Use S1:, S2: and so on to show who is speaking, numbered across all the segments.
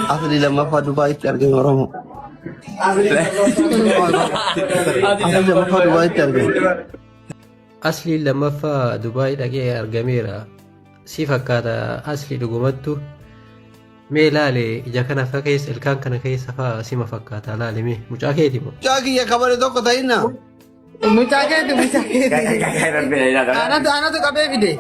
S1: أصلي لما في دبي ترجم ورمه
S2: أصلي لما في دبي تجي أرجميرا سيفا كذا أصلي دقومته ميلالي إذا كان فكيس الكان كان كيس فا سيما فكاتا لا لمي مجاكيتي مو
S1: جاكي يا كبر دوكو تاينا
S3: مجاكيتي أنا تو كبير بدي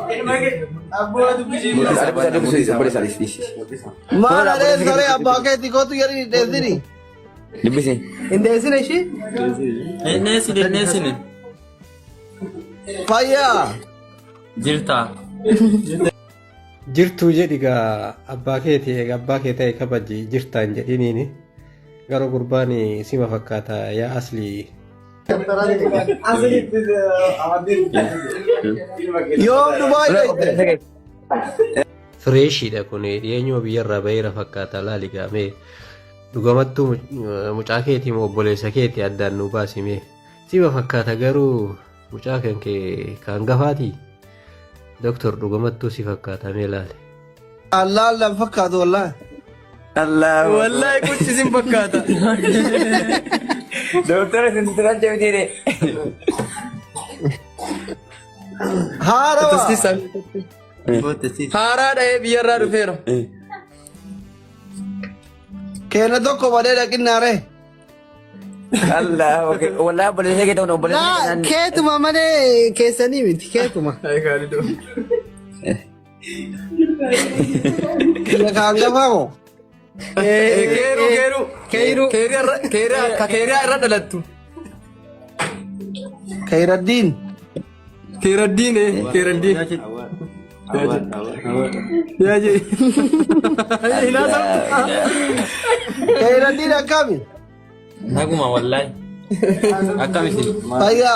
S1: ما أنا ساري أبغى كي تكو تياري دزني
S3: إنديسي شيء
S4: نسي
S1: فايا
S4: جرتا
S2: jirtuu jedhigaa abbaa keetii abbaa kee ta'e kabaji jirtaan jedhiniini garuu gurbaani sima fakkaata yaa aslii
S1: يوم دبي
S2: fireeshiidha kun dhiyeenyuma biyyarraa baheera fakkaata laaligaamee dhugamattuu mucaa keetii moo obboleessa keetii addaan nu baasimee sima fakkaata garuu mucaa kan kee kan gafaatii دكتور دقمتو سيفكاتا ميلالي
S1: الله لا فكات والله
S3: الله والله كنت سيم فكاتا
S4: دكتور انت تراجع وديري
S1: هارا
S3: هارا ده بيرا رفيرو
S1: كينا دوكو بدي لكن ناره
S4: الله والله boleh saya kita boleh
S3: لا كيتما مالي كيساني مت كيتما
S1: كينا كان جفاو
S3: كيرو كيرا ردلتو
S1: خير الدين
S3: كيردين كيردين يا جي
S1: خير الدين أكمل
S4: aku mah wallahi akan sih
S1: فايا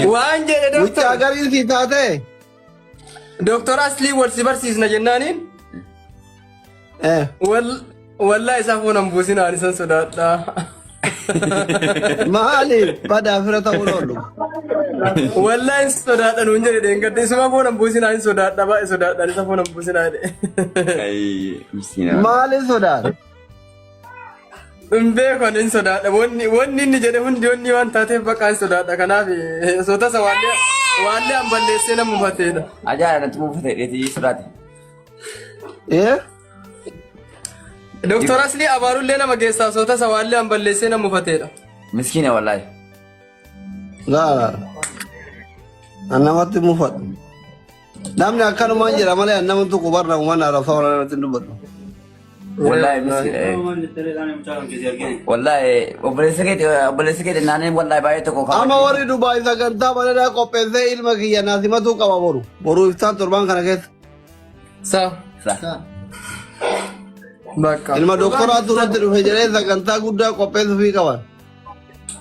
S3: وانجي يا
S1: وش
S3: دكتور
S1: أقري في تاته
S3: دكتور اصلي ورسيبرسيسنا جنانين والله يسافون انفسنا عن سنسودات
S1: ما علي بدا فرطة ولولو
S3: والله سودات انا ونجري دين قد اسما فون انفسنا عن سودات دبا سودات عن سافون انفسنا
S4: ay mesti
S1: ما علي سودان
S3: امبيكو ان سودات وني ني جده هندي وني وان تاتي بقى سودات كنافي سوتا سوالي والله ام بلسنا مفتيدا
S4: aja nanti mau foto di surat
S1: إيه
S3: دكتور اصلي ابارو لنا مجيسا سوتا سوالي ام بلسنا مفتيدا
S4: miskin ya wallahi
S1: لا لا أنا ما تموفت نامني أكانو ما نجرا مالي أنا من تو كبرنا وما نعرف ولا نتندبر
S4: wallahi miskin wallahi boleh sakit nane wallahi bayi to ko
S1: أما وري دبي إذا كنت ما ندا كوبنزي إلما كيا ناسي ما تو كوا برو إفتان تربان كنا كيس
S3: سا
S4: sah
S3: بكا
S1: إلما دكتورا تروح تروح جري إذا كنت كودا كوبنزي في كوان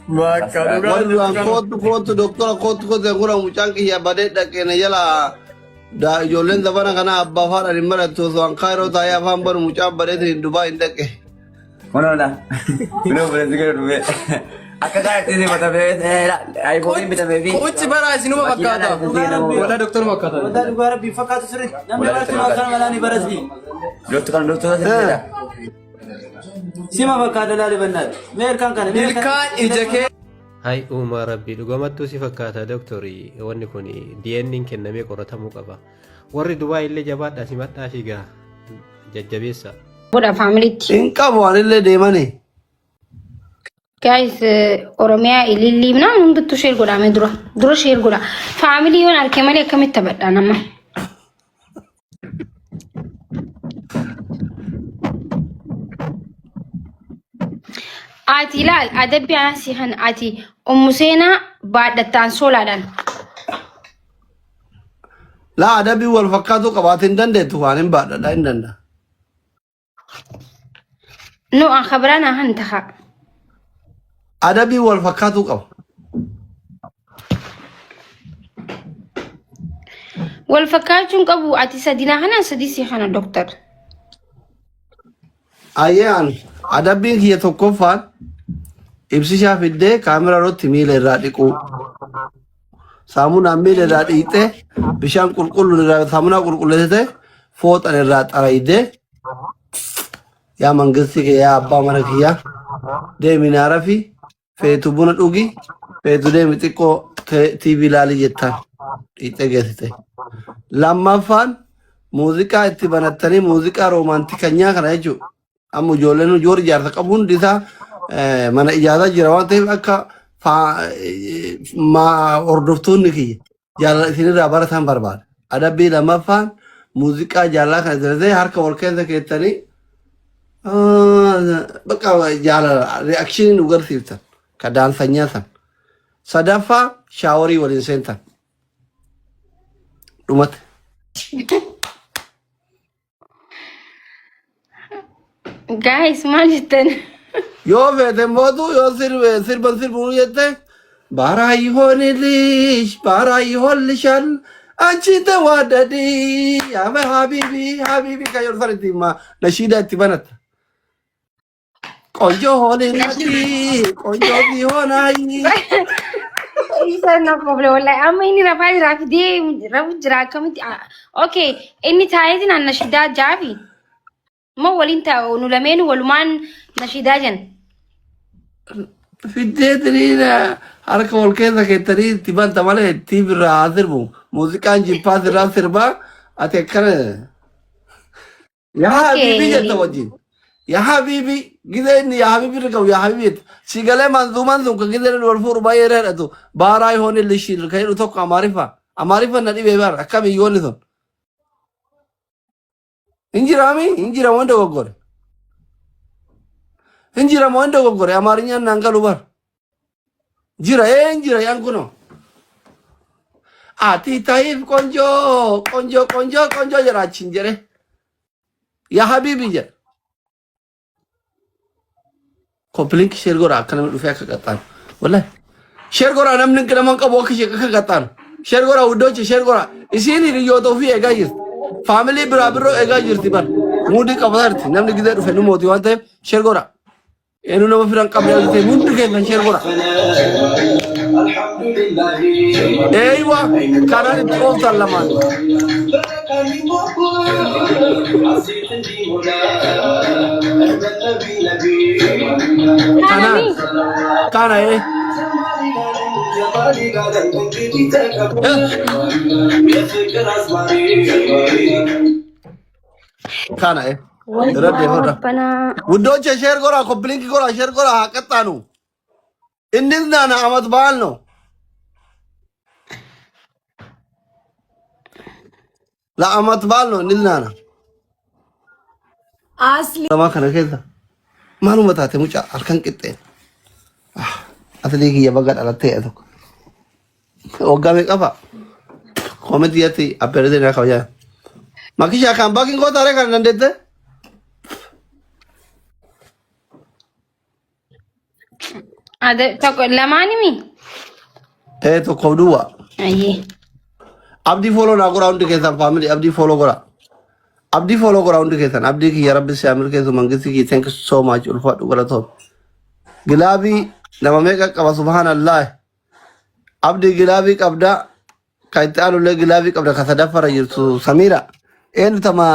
S3: بكا
S1: وري دوان كوت دكتورا كوت زغورا مچان كيا بدي دكينا يلا دا جولن زبانا كنا أبا فار ريمبر توسوان خيرو تايا فامبر مچان بدي في دبي إندك
S4: mana lah belum boleh sakit dulu akak dah ini mata bebek ay boleh beta bebek
S3: كوتش برا شنو بكاتا ولا دكتور بكاتا
S4: dokter sendiri
S5: سيما فكاد لا لبنات مير كان
S3: ملكا إجاكي
S2: هاي أمة ربي dhugamattuu si fakkaata doktorii wanni kun DNA'n kennamee qoratamuu qaba warri Dubaay illee jabaadhaa simadhaa fiigaa jajjabeessa
S6: Buddha family
S1: إن كابوان اللي ديماني
S6: guys Oromia ililli na nundu share goda me dura share goda family yon arkemali kamit tabadda nama ati lal adabi asihan ati ummusena ba'da tansoladan
S1: لا أدبي والفكاتو كباتين دندة توانين بعد لا إن دندة
S6: no an khabrana hantaha
S1: أدبي والفكاتو كب
S6: والفكاتون قبو ati sadina hana sadisi hana doctor
S1: أيان أدبي هي توقفان إبسي شافيدة كاميرا رو تميل الراديكو سامون أميل الراديته بيشان كل سامونا كل ده فوت أنا رات أرايده يا منقصك يا أبا مركيا ده من عرفي في تبون الأوجي في تده متكو تي في لالي جتان إتجهته لما فان موسيقى اتبنتني موسيقى رومانتيكانيا كنا يجو أمو جولنو جور جارت كابون ديسا من إجازة جروان تيم أكا فا ما أردفتون نكية جال سيني رابر ثام برباد ada bila mafan musika jala kan zai har ka warkai zake tani baka jala reaction ugar sifta ka dan sanya san sadafa shawari walin senta dumat
S6: guys maal jettan
S1: yo vete modu yo sir bunu yette barai holishal anchi tawadadi ya habibi kayor farti ma nashida tibanat konjo holishati konjo bi honai
S6: isa no problem wallahi amma inni rafai rafide rafu jira kamiti okay inni taayidin an nashida jabi ما ولينتا ونلمين ولمان نشيداجن
S1: في الدنيا حركة والكذا كتري تبان تماله تيبر عازر بو موسيقى جيباز راسر با أتذكر يا حبيبي جتوجين يا حبيبي جدين يا حبيبي ركوا يا حبيبي سيجله منظوم كجدين الورفور بايره أتو باراي هون اللي شيل كهير وتوقع أمارفة ندي بيبار أكمل يونيثون injira wanda gogore amarinya nangalu bar jira injira yang kuno ati taif konjo jara cinjere ya habibi je komplink shergora kana du fa ka gatan wallahi shergora namnin kana man kabo ka gatan shergora udoche shergora isini riyo to fi egayir family bro ega jirti bar mudi kabarti namni gider fenu moti wante shergora enu no firan kabla te mundi ke man shergora eywa karan to sallaman kana kana rade hoda wudoche share gora komplink gora share gora hakatanu indinna na amat balno la amat balno nilna na asli sama kana keza maluma tate mucha arkan kitte asli ki yabaga alate adok ogame kafa komedi yati aperde na kawya makisha kan bakin ko tare kan nandete
S6: ada tak lamani mi
S1: to kodua
S6: aye
S1: abdi follow na ground ke san family abdi follow gora ground ke san abdi ki ya rabbi se amir ke so mangisi ki thank you so much ulfa gora to gilabi lama meka ka subhanallah abdi gilabi kabda kaitalu le gilabi kabda kasadafara yirsu samira en tama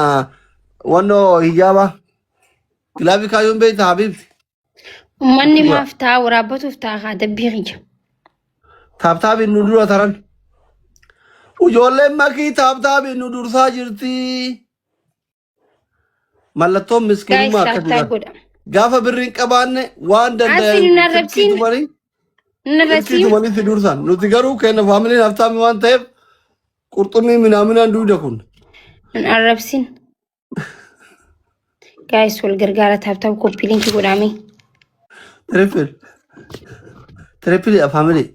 S1: wano hijaba gilabi kayum beyta habibti
S6: manni mafta warabatu fta hada bighija
S1: taabtaabi nu dura taran ujoolleen makii taabtaabi nu dursaa jirti mallattoon miskiinummaa akka duran gaafa birriin qabaanne waan danda'anitti si dursan nuti garuu kenna faamiliin haftaami waan ta'eef qurxummii minaaminaan duuda kun
S6: arrabsin gaayis wal gargaara taabtaab koppiiliinki godhaami
S1: triple family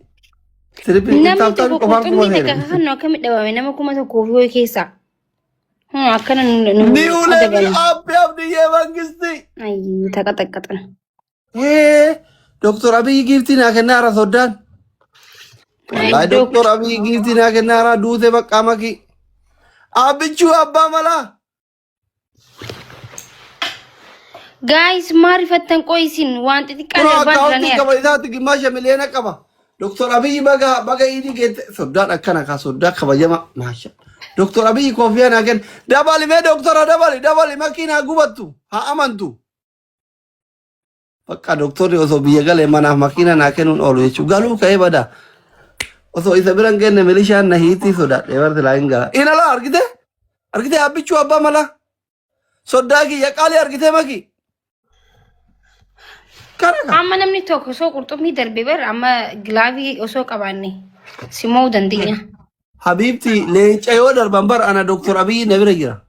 S6: namni tokko qurxummii takka kakannoo akkami dhabame nama kuma tokkoof yoo keessa akkana
S1: ni ulee abdi yee mangisti
S6: taqaxaqqaxan
S1: doktor abiy giftii naa kennaara soddaan wallahi doktor abiy giftii naa kennaara duute baqqaa maki abbichuu abbaa malaa
S6: guys maarifattan qoysin waan xixiqqaan erbaan
S1: jiranii qaba isaatti gimmaasha miliyoona qaba doktor abiy baga idi geette soddaan akkana kaa soddaa kabajama maasha دكتور أبي كوفيا ناكن دبالي ما دكتور دبالي ماكينة قبضتو ها أمنتو فكا دكتور يوسو بيجال mana ماكينة ناكن أولو يشو قالوا كأي بدا وسو إذا bilang كأن ميليشيا نهيتي سودا ليبر تلاينغا إنا لا أركده أبي شو أبا ملا سوداكي يا كالي أركده ماكي كارا
S6: amma namni tokko osoo qurxummii darbe bar amma gilaavii osoo qabaanne simmoo dandeenya.
S1: حبيبتي ليش أيوة بمبر أنا دكتور أبي نبرجرا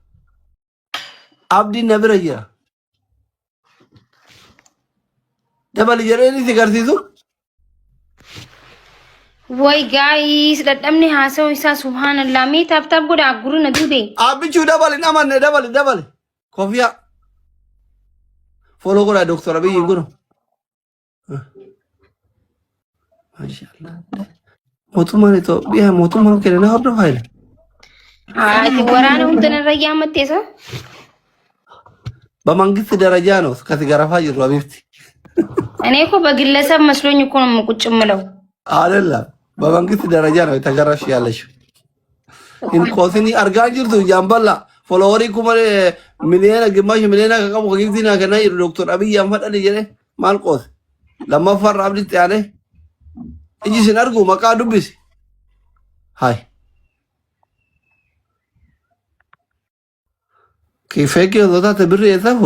S1: عبدي نبرجرا دبل جريني سيكارتيزو
S6: Way guys, dadhabni haasawuu isaa subhaanallah mee taaptaap godha guru na duude.
S1: أبي شو دبل كوفيا فولو كورا دكتور أبي يقولوا ما شاء الله موتومان itu biar موتومان kena nak apa hal
S6: Ati waraana humna narra yaammatteesa.
S1: በመንግስት ደረጃ ነው ከሲጋራ ፋጅሩ አቢብቲ
S6: እኔ እኮ በግለሰብ መስሎኝ እኮ ነው ቁጭ የምለው።
S1: አይደለም በመንግስት ደረጃ ነው የተገረሽ ያለሽው ኢንኮሲኒ አርጋ ጅርቱ ጃምባላ ፎሎወሪ ኩመ ሚሊየና ግማሽ ሚሊየና ከቀሙ ከጊዜና ከና ይሩ ዶክተር አብይ ያመጣል ይጀለ ማልቆስ ለማፈር አብዲት ያለ እጂ ሲናርጉ መቃ ዱብስ ሃይ كيفك يا ضغط بري يذهب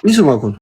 S1: يسمع كون